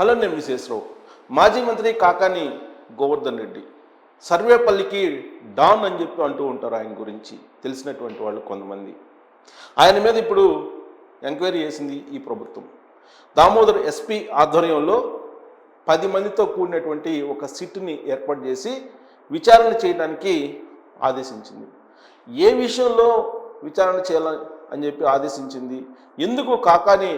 Hello, నేను విశేషరావు. మాజీ మంత్రి కాకాని గోవర్ధన్ రెడ్డి సర్వేపల్లికి డాన్ అని చెప్పి అంటూ ఉంటారు. ఆయన గురించి తెలిసినటువంటి వాళ్ళు కొంతమంది. ఆయన మీద ఇప్పుడు ఎంక్వైరీ చేసింది ఈ ప్రభుత్వం. దామోదర్ ఎస్పీ ఆధ్వర్యంలో 10 మందితో కూడినటువంటి ఒక సిట్ని ఏర్పాటు చేసి విచారణ చేయడానికి ఆదేశించింది. ఏ విషయంలో విచారణ చేయాలని అని చెప్పి ఆదేశించింది, ఎందుకు కాకాని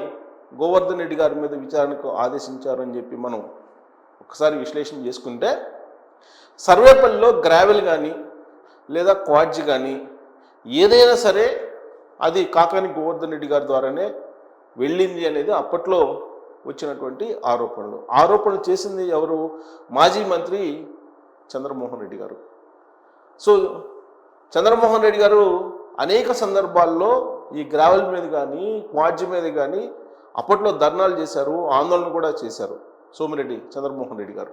గోవర్ధన్ రెడ్డి గారి మీద విచారణకు ఆదేశించారు అని చెప్పి మనం ఒకసారి విశ్లేషణ చేసుకుంటే, సర్వేపల్లిలో గ్రావెల్ కానీ లేదా క్వాడ్జ్ కానీ ఏదైనా సరే అది కాకాని గోవర్ధన్ రెడ్డి గారి ద్వారానే వెళ్ళింది అనేది అప్పట్లో వచ్చినటువంటి ఆరోపణలు చేసింది ఎవరు? మాజీ మంత్రి చంద్రమోహన్ రెడ్డి గారు. సో చంద్రమోహన్ రెడ్డి గారు అనేక సందర్భాల్లో ఈ గ్రావెల్ మీద కానీ క్వాడ్జ్ మీద కానీ అప్పట్లో ధర్నాలు చేశారు, ఆందోళన కూడా చేశారు సోమిరెడ్డి చంద్రమోహన్ రెడ్డి గారు.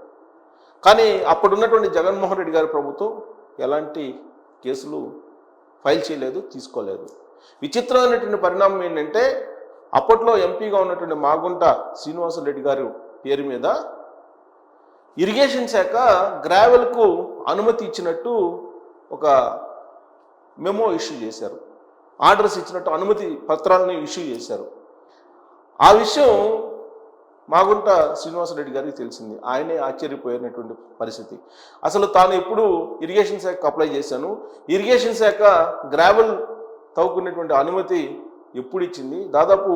కానీ అప్పుడున్నటువంటి జగన్మోహన్ రెడ్డి గారి ప్రభుత్వం ఎలాంటి కేసులు ఫైల్ చేయలేదు, తీసుకోలేదు. విచిత్రమైనటువంటి పరిణామం ఏంటంటే, అప్పట్లో ఎంపీగా ఉన్నటువంటి మాగుంట శ్రీనివాసరెడ్డి గారి పేరు మీద ఇరిగేషన్ శాఖ గ్రావెల్కు అనుమతి ఇచ్చినట్టు ఒక మెమో ఇష్యూ చేశారు, ఆర్డర్స్ ఇచ్చినట్టు అనుమతి పత్రాలను ఇష్యూ చేశారు. ఆ విషయం మాగుంట శ్రీనివాసరెడ్డి గారికి తెలిసింది. ఆయనే ఆశ్చర్యపోయినటువంటి పరిస్థితి. అసలు తాను ఎప్పుడు ఇరిగేషన్ శాఖకు అప్లై చేశాను, ఇరిగేషన్ శాఖ గ్రావెల్ తవ్వుకునేటువంటి అనుమతి ఎప్పుడు ఇచ్చింది, దాదాపు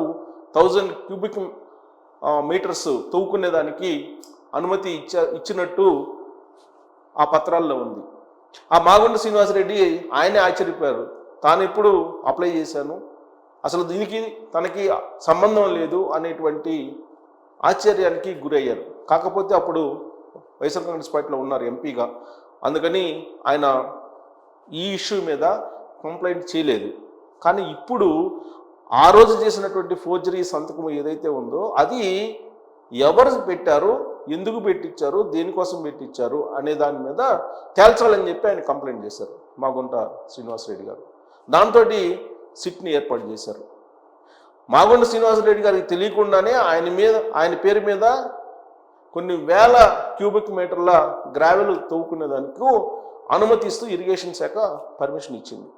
1000 క్యూబిక్ మీటర్స్ తవ్వుకునేదానికి అనుమతి ఇచ్చినట్టు ఆ పత్రాల్లో ఉంది. ఆ మాగుంట శ్రీనివాసరెడ్డి ఆయనే ఆశ్చర్యపోయారు. తాను ఎప్పుడు అప్లై చేశాను, అసలు దీనికి తనకి సంబంధం లేదు అనేటువంటి ఆశ్చర్యానికి గురయ్యారు. కాకపోతే అప్పుడు వైఎస్ఆర్ కాంగ్రెస్ పార్టీలో ఉన్నారు ఎంపీగా, అందుకని ఆయన ఈ ఇష్యూ మీద కంప్లైంట్ చేయలేదు. కానీ ఇప్పుడు ఆ రోజు చేసినటువంటి ఫోర్జరీ సంతకం ఏదైతే ఉందో అది ఎవరు పెట్టారు, ఎందుకు పెట్టించారు, దేనికోసం పెట్టించారు అనే దాని మీద తేల్చాలని చెప్పి ఆయన కంప్లైంట్ చేశారు మాగుంట శ్రీనివాసరెడ్డి గారు. దాంతో సిట్ని ఏర్పాటు చేశారు. మాగుంట శ్రీనివాసరెడ్డి గారికి తెలియకుండానే ఆయన పేరు మీద కొన్ని వేల క్యూబిక్ మీటర్ల గ్రావెల్ తవ్వుకునేదానికి అనుమతిస్తూ ఇరిగేషన్ శాఖ పర్మిషన్ ఇచ్చింది.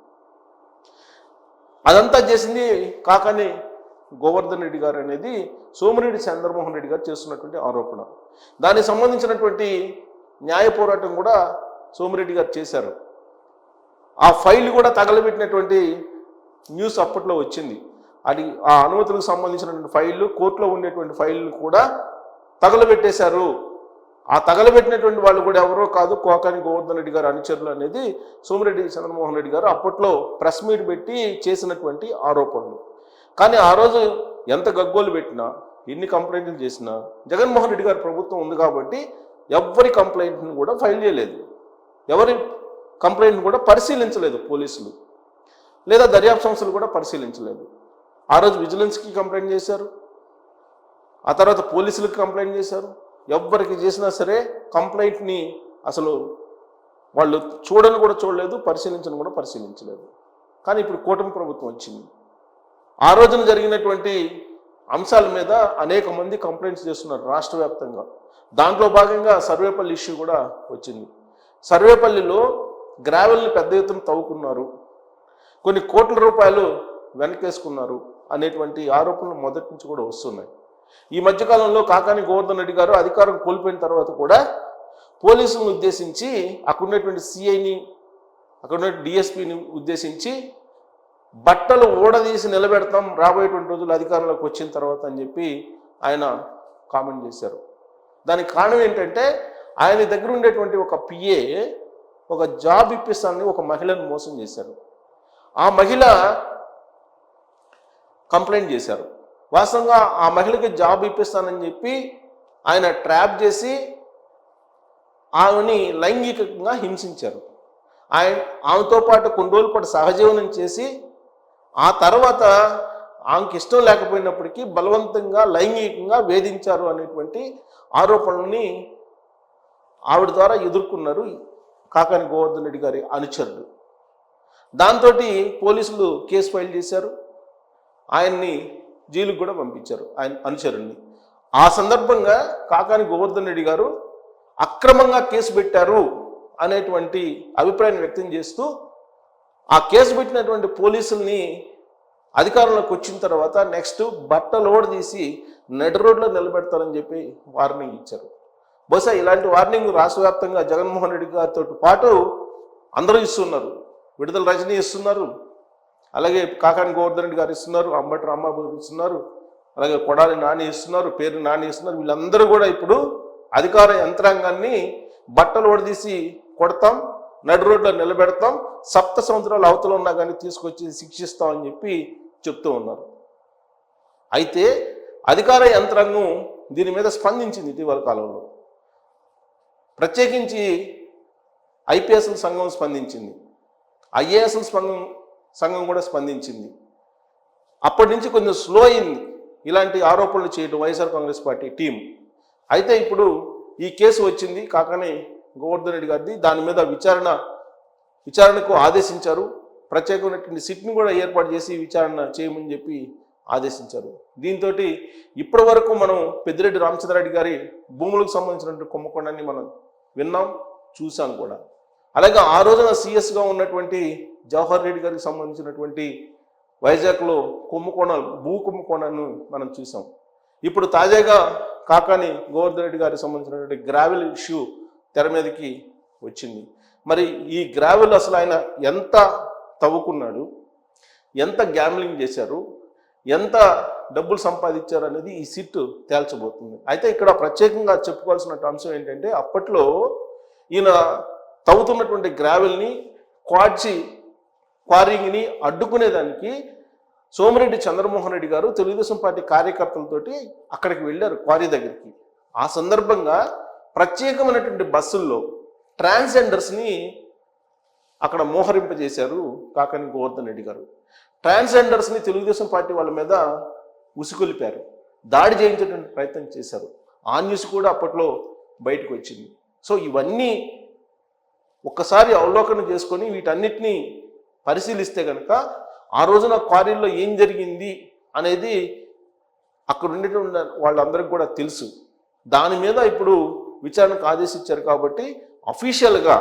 అదంతా చేసింది కాకాని గోవర్ధన్ రెడ్డి గారు అనేది సోమిరెడ్డి చంద్రమోహన్ రెడ్డి గారు చేస్తున్నటువంటి ఆరోపణ. దానికి సంబంధించినటువంటి న్యాయ పోరాటం కూడా సోమిరెడ్డి గారు చేశారు. ఆ ఫైల్ కూడా తగలబెట్టినటువంటి న్యూస్ అప్పట్లో వచ్చింది. అది ఆ అనుమతులకు సంబంధించినటువంటి ఫైళ్ళు, కోర్టులో ఉండేటువంటి ఫైళ్ళు కూడా తగలబెట్టేశారు. ఆ తగలబెట్టినటువంటి వాళ్ళు కూడా ఎవరో కాదు, కాకాని గోవర్ధన్ రెడ్డి గారు అనుచరులు అనేది సోమిరెడ్డి చంద్రమోహన్ రెడ్డి గారు అప్పట్లో ప్రెస్ మీట్ పెట్టి చేసినటువంటి ఆరోపణలు. కానీ ఆ రోజు ఎంత గగ్గోలు పెట్టినా, ఎన్ని కంప్లైంట్లు చేసినా జగన్మోహన్ రెడ్డి గారి ప్రభుత్వం ఉంది కాబట్టి ఎవరి కంప్లైంట్ని కూడా ఫైల్ చేయలేదు, ఎవరి కంప్లైంట్ కూడా పరిశీలించలేదు పోలీసులు, లేదా దర్యాప్తు సంస్థలు కూడా పరిశీలించలేదు. ఆ రోజు విజిలెన్స్కి కంప్లైంట్ చేశారు, ఆ తర్వాత పోలీసులకు కంప్లైంట్ చేశారు. ఎవరికి చేసినా సరే కంప్లైంట్ని అసలు వాళ్ళు చూడని కూడా చూడలేదు, పరిశీలించని కూడా పరిశీలించలేదు. కానీ ఇప్పుడు కూటమి ప్రభుత్వం వచ్చింది. ఆ రోజున జరిగినటువంటి అంశాల మీద అనేక మంది కంప్లైంట్స్ చేస్తున్నారు రాష్ట్ర వ్యాప్తంగా. దాంట్లో భాగంగా సర్వేపల్లి ఇష్యూ కూడా వచ్చింది. సర్వేపల్లిలో గ్రావెల్ని పెద్ద ఎత్తున తవ్వుకున్నారు, కొన్ని కోట్ల రూపాయలు వెనకేసుకున్నారు అనేటువంటి ఆరోపణలు మొదటి నుంచి కూడా వస్తున్నాయి. ఈ మధ్యకాలంలో కాకాని గోవర్ధన్ రెడ్డి గారు అధికారం కోల్పోయిన తర్వాత కూడా పోలీసులను ఉద్దేశించి, అక్కడ ఉన్నటువంటి సిఐని, అక్కడ ఉన్న డిఎస్పీని ఉద్దేశించి బట్టలు ఊడదీసి నిలబెడతాం రాబోయేటువంటి రోజులు అధికారంలోకి వచ్చిన తర్వాత అని చెప్పి ఆయన కామెంట్ చేశారు. దానికి కారణం ఏంటంటే, ఆయన దగ్గర ఉండేటువంటి ఒక పిఏ ఒక జాబ్ ఇప్పిస్తానని ఒక మహిళను మోసం చేశారు. ఆ మహిళ కంప్లైంట్ చేశారు. వాస్తవంగా ఆ మహిళకి జాబ్ ఇప్పిస్తానని చెప్పి ఆయన ట్రాప్ చేసి ఆమెని లైంగికంగా హింసించారు. ఆమెతో పాటు కొన్ని రోజుల పాటు సహజీవనం చేసి ఆ తర్వాత ఆమెకి ఇష్టం లేకపోయినప్పటికీ బలవంతంగా లైంగికంగా వేధించారు అనేటువంటి ఆరోపణల్ని ఆవిడ ద్వారా ఎదుర్కొన్నారు కాకాని గోవర్ధన్ రెడ్డి గారి అనుచరులు. దాంతో పోలీసులు కేసు ఫైల్ చేశారు, ఆయన్ని జైలుకు కూడా పంపించారు ఆయన అనుచరుల్ని. ఆ సందర్భంగా కాకాని గోవర్ధన్ రెడ్డి గారు అక్రమంగా కేసు పెట్టారు అనేటువంటి అభిప్రాయం వ్యక్తం చేస్తూ ఆ కేసు పెట్టినటువంటి పోలీసుల్ని అధికారంలోకి వచ్చిన తర్వాత నెక్స్ట్ బట్టలోడు తీసి నడి రోడ్లో నిలబెడతారని చెప్పి వార్నింగ్ ఇచ్చారు. బహుశా ఇలాంటి వార్నింగ్ రాష్ట్ర వ్యాప్తంగా జగన్మోహన్ రెడ్డి గారితో పాటు అందరూ ఇస్తున్నారు. విడుదల రజనీ ఇస్తున్నారు, అలాగే కాకాని గోవర్ధన్ రెడ్డి గారు ఇస్తున్నారు, అంబటి రాంబాబు ఇస్తున్నారు, అలాగే కొడాలి నాని ఇస్తున్నారు, పేరు నాని ఇస్తున్నారు. వీళ్ళందరూ కూడా ఇప్పుడు అధికార యంత్రాంగాన్ని బట్టలు ఓడదీసి కొడతాం, నడి రోడ్లో నిలబెడతాం, 7 సంవత్సరాలు అవతల ఉన్నా కానీ తీసుకొచ్చి శిక్షిస్తామని చెప్పి చెప్తూ ఉన్నారు. అయితే అధికార యంత్రాంగం దీని మీద స్పందించింది ఇటీవల కాలంలో. ప్రత్యేకించి ఐపీఎస్ఎల్ సంఘం స్పందించింది, ఐఏఎస్ఎల్ సంఘం కూడా స్పందించింది. అప్పటి నుంచి కొంచెం స్లో అయింది ఇలాంటి ఆరోపణలు చేయడం వైఎస్ఆర్ కాంగ్రెస్ పార్టీ టీం. అయితే ఇప్పుడు ఈ కేసు వచ్చింది కాకాని గోవర్ధన్ రెడ్డి గారిది. దాని మీద విచారణకు ఆదేశించారు. ప్రత్యేకమైనటువంటి సిట్ని కూడా ఏర్పాటు చేసి విచారణ చేయమని చెప్పి ఆదేశించారు. దీంతో ఇప్పటి వరకు మనం పెద్దిరెడ్డి రామచంద్రారెడ్డి గారి భూములకు సంబంధించినటువంటి కుంభకోణాన్ని మనం విన్నాం, చూసాం కూడా. అలాగే ఆ రోజున సిఎస్గా ఉన్నటువంటి జవహర్ రెడ్డి గారికి సంబంధించినటువంటి వైజాగ్లో భూ కుంభకోణాన్ని మనం చూసాం. ఇప్పుడు తాజాగా కాకాని గోవర్ధన్ రెడ్డి గారికి సంబంధించినటువంటి గ్రావెల్ ఇష్యూ తెర మీదకి వచ్చింది. మరి ఈ గ్రావెల్ అసలు ఆయన ఎంత తవ్వుకున్నాడు, ఎంత గ్యామ్లింగ్ చేశారు, ఎంత డబ్బులు సంపాదించారు అనేది ఈ సిట్ తేల్చబోతుంది. అయితే ఇక్కడ ప్రత్యేకంగా చెప్పుకోవాల్సిన అంశం ఏంటంటే, అప్పట్లో ఈయన తవ్వుతున్నటువంటి గ్రావెల్ని క్వారింగ్ని అడ్డుకునేదానికి సోమిరెడ్డి చంద్రమోహన్ రెడ్డి గారు తెలుగుదేశం పార్టీ కార్యకర్తలతోటి అక్కడికి వెళ్ళారు, క్వారీ దగ్గరికి. ఆ సందర్భంగా ప్రత్యేకమైనటువంటి బస్సుల్లో ట్రాన్స్జెండర్స్ని అక్కడ మోహరింపజేశారు కాకాని గోవర్ధన్ రెడ్డి గారు. ట్రాన్స్జెండర్స్ని తెలుగుదేశం పార్టీ వాళ్ళ మీద ఉసిగొలిపారు, దాడి చేయించేటువంటి ప్రయత్నం చేశారు. ఆ న్యూస్ కూడా అప్పట్లో బయటకు వచ్చింది. సో ఇవన్నీ ఒక్కసారి అవలోకన చేసుకొని వీటన్నిటినీ పరిశీలిస్తే కనుక ఆ రోజున క్వారీల్లో ఏం జరిగింది అనేది అక్కడ ఉండేటువంటి వాళ్ళందరికీ కూడా తెలుసు. దాని మీద ఇప్పుడు విచారణకు ఆదేశించారు కాబట్టి అఫీషియల్గా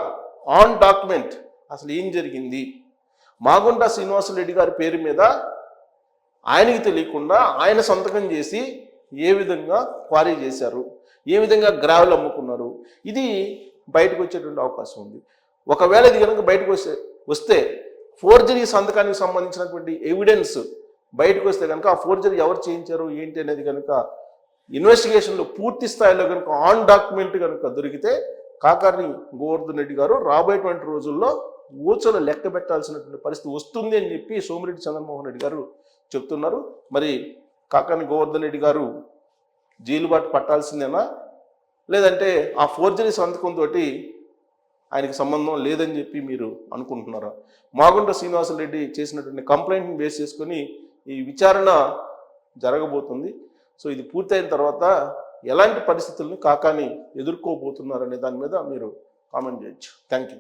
ఆన్ డాక్యుమెంట్ అసలు ఏం జరిగింది, మాగుంట శ్రీనివాసరెడ్డి గారి పేరు మీద ఆయనకి తెలియకుండా ఆయన సంతకం చేసి ఏ విధంగా క్వారీ చేశారు, ఏ విధంగా గ్రావెల్ అమ్ముకున్నారు, ఇది బయటకు వచ్చేటువంటి అవకాశం ఉంది. ఒకవేళ ఇది కనుక బయటకు వస్తే ఫోర్జరీ సంతకానికి సంబంధించినటువంటి ఎవిడెన్స్ బయటకు వస్తే కనుక ఆ ఫోర్జరీ ఎవరు చేయించారు ఏంటి అనేది కనుక ఇన్వెస్టిగేషన్లో పూర్తి స్థాయిలో కనుక ఆన్ డాక్యుమెంట్ కనుక దొరికితే కాకాని గోవర్ధన్ రెడ్డి గారు రాబోయేటువంటి రోజుల్లో ఊచలు లెక్క పెట్టాల్సినటువంటి పరిస్థితి వస్తుంది అని చెప్పి సోమిరెడ్డి చంద్రమోహన్ రెడ్డి గారు చెప్తున్నారు. మరి కాకాని గోవర్ధన్ రెడ్డి గారు జైలు బాట పట్టాల్సిందేనా, లేదంటే ఆ ఫోర్జరీ సంతకంతో ఆయనకి సంబంధం లేదని చెప్పి మీరు అనుకుంటున్నారా? మాగుంట శ్రీనివాసరెడ్డి చేసినటువంటి కంప్లైంట్ని బేస్ చేసుకొని ఈ విచారణ జరగబోతుంది. సో ఇది పూర్తయిన తర్వాత ఎలాంటి పరిస్థితుల్ని కాకాని ఎదుర్కోబోతున్నారు అనే దాని మీద మీరు కామెంట్ చేయొచ్చు. Thank you.